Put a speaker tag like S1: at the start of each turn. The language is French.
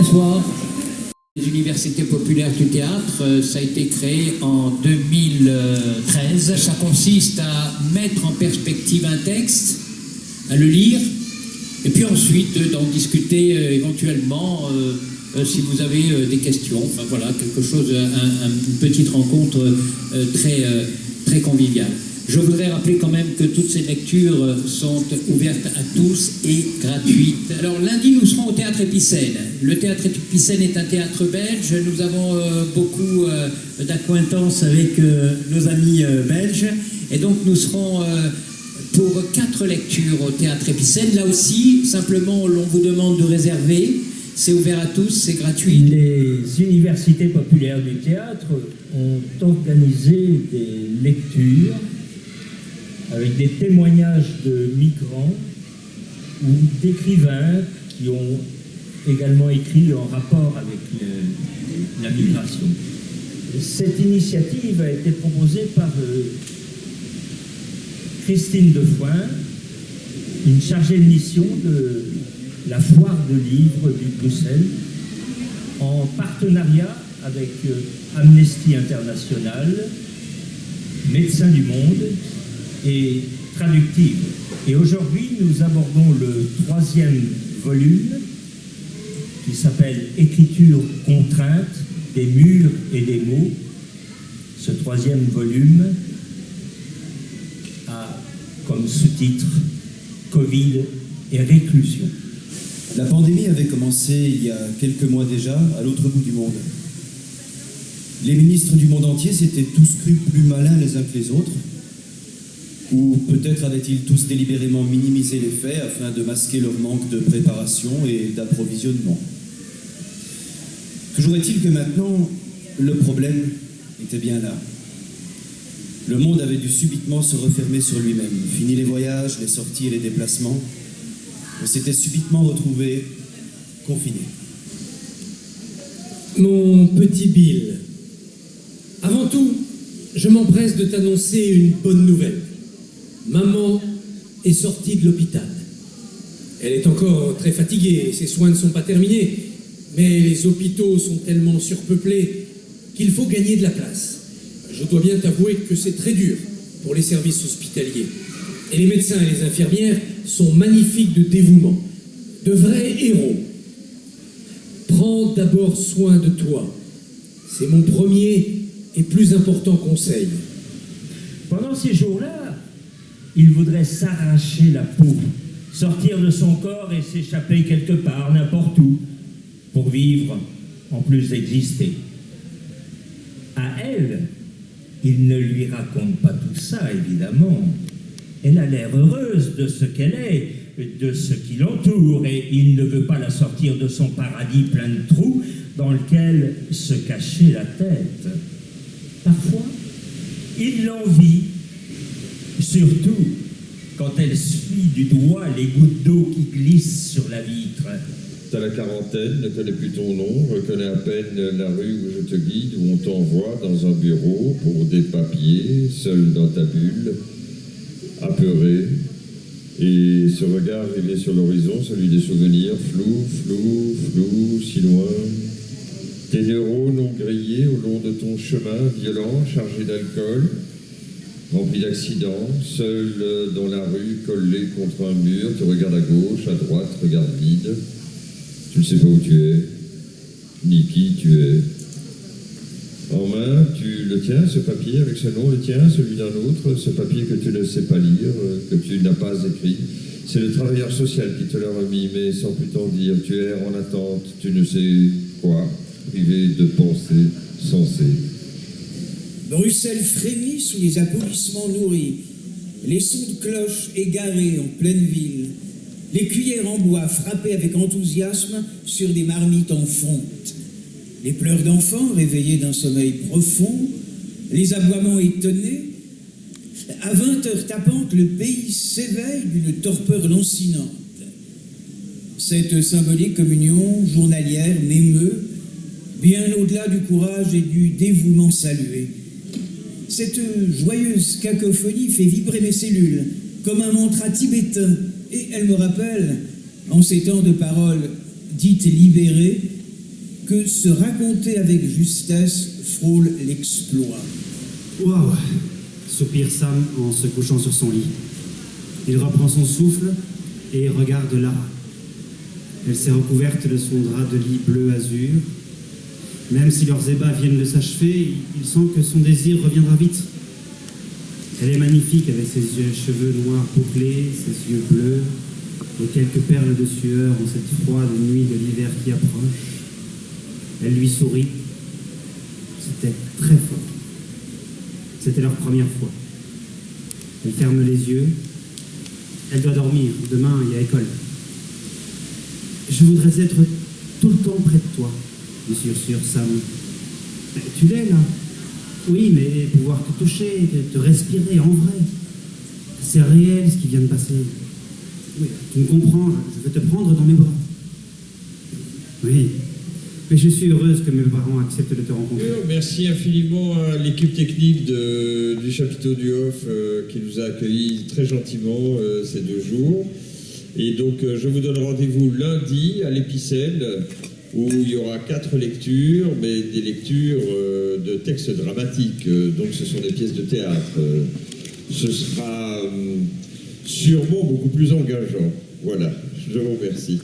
S1: Bonsoir. Les universités populaires du théâtre, ça a été créé en 2013. Ça consiste à mettre en perspective un texte, à le lire, et puis ensuite d'en discuter éventuellement si vous avez des questions. Enfin voilà, quelque chose, une petite rencontre très conviviale. Je voudrais rappeler quand même que toutes ces lectures sont ouvertes à tous et gratuites. Alors lundi, nous serons au Théâtre Épicène. Le Théâtre Épicène est un théâtre belge. Nous avons beaucoup d'acquaintances avec nos amis belges. Et donc nous serons pour 4 lectures au Théâtre Épicène. Là aussi, simplement, on vous demande de réserver. C'est ouvert à tous, c'est gratuit.
S2: Les universités populaires du théâtre ont organisé des lectures avec des témoignages de migrants ou d'écrivains qui ont également écrit en rapport avec la migration. Cette initiative a été proposée par Christine Defoin, une chargée de mission de la foire de livres du Bruxelles, en partenariat avec Amnesty International, Médecins du Monde et Traductive. Et aujourd'hui, nous abordons le 3e volume qui s'appelle Écriture contrainte, des murs et des mots. Ce 3e volume a comme sous-titre Covid et réclusion.
S3: La pandémie avait commencé il y a quelques mois déjà, à l'autre bout du monde. Les ministres du monde entier s'étaient tous crus plus malins les uns que les autres, ou peut-être avaient-ils tous délibérément minimisé les faits afin de masquer leur manque de préparation et d'approvisionnement. Toujours est-il que maintenant, le problème était bien là. Le monde avait dû subitement se refermer sur lui-même. Fini les voyages, les sorties et les déplacements. On s'était subitement retrouvé confiné.
S4: Mon petit Bill, avant tout, je m'empresse de t'annoncer une bonne nouvelle. Maman est sortie de l'hôpital. Elle est encore très fatiguée, ses soins ne sont pas terminés, mais les hôpitaux sont tellement surpeuplés qu'il faut gagner de la place. Je dois bien t'avouer que c'est très dur pour les services hospitaliers. Et les médecins et les infirmières sont magnifiques de dévouement, de vrais héros. Prends d'abord soin de toi. C'est mon premier et plus important conseil.
S2: Pendant ces jours-là, il voudrait s'arracher la peau, sortir de son corps et s'échapper quelque part, n'importe où, pour vivre en plus d'exister. À elle, il ne lui raconte pas tout ça, évidemment. Elle a l'air heureuse de ce qu'elle est, de ce qui l'entoure, et il ne veut pas la sortir de son paradis plein de trous dans lequel se cachait la tête. Parfois, il l'envie, surtout quand elle suit du doigt les gouttes d'eau qui glissent sur la vitre.
S5: T'as la quarantaine, ne connais plus ton nom, reconnais à peine la rue où je te guide, où on t'envoie dans un bureau pour des papiers, seul dans ta bulle, apeuré, et ce regard réglé sur l'horizon, celui des souvenirs, flou, flou, flou, si loin. Tes neurones ont grillé au long de ton chemin violent, chargé d'alcool, rempli d'accidents, seul dans la rue, collé contre un mur, tu regardes à gauche, à droite, regarde vide. Tu ne sais pas où tu es, ni qui tu es. En main, tu le tiens, ce papier avec ce nom, le tien, celui d'un autre, ce papier que tu ne sais pas lire, que tu n'as pas écrit. C'est le travailleur social qui te l'a remis, mais sans plus t'en dire. Tu es en attente, tu ne sais quoi, privé de pensée sensée.
S6: Bruxelles frémit sous les applaudissements nourris, les sons de cloches égarés en pleine ville, les cuillères en bois frappées avec enthousiasme sur des marmites en fonte, les pleurs d'enfants réveillés d'un sommeil profond, les aboiements étonnés. À 20 heures tapantes, le pays s'éveille d'une torpeur lancinante. Cette symbolique communion journalière m'émeut, bien au-delà du courage et du dévouement salué. Cette joyeuse cacophonie fait vibrer mes cellules, comme un mantra tibétain, et elle me rappelle, en ces temps de paroles dites libérées, que se raconter avec justesse frôle l'exploit.
S7: Waouh, soupire Sam en se couchant sur son lit. Il reprend son souffle et regarde Lara. Elle s'est recouverte de son drap de lit bleu azur. Même si leurs ébats viennent de s'achever, il sent que son désir reviendra vite. Elle est magnifique avec ses cheveux noirs bouclés, ses yeux bleus et quelques perles de sueur en cette froide nuit de l'hiver qui approche. Elle lui sourit. C'était très fort. C'était leur première fois. Elle ferme les yeux. Elle doit dormir. Demain, il y a école. Je voudrais être tout le temps près de toi, dit sur Sam. Tu l'es là? Oui, mais pouvoir te toucher, te respirer en vrai. C'est réel ce qui vient de passer. Oui, tu me comprends, je vais te prendre dans mes bras. Oui, mais je suis heureuse que mes parents acceptent de te rencontrer.
S5: Merci infiniment à l'équipe technique du chapiteau du Hof qui nous a accueillis très gentiment ces 2 jours. Et donc je vous donne rendez-vous lundi à l'Épicène où il y aura 4 lectures, mais des lectures de textes dramatiques. Donc ce sont des pièces de théâtre. Ce sera sûrement beaucoup plus engageant. Voilà, je vous remercie.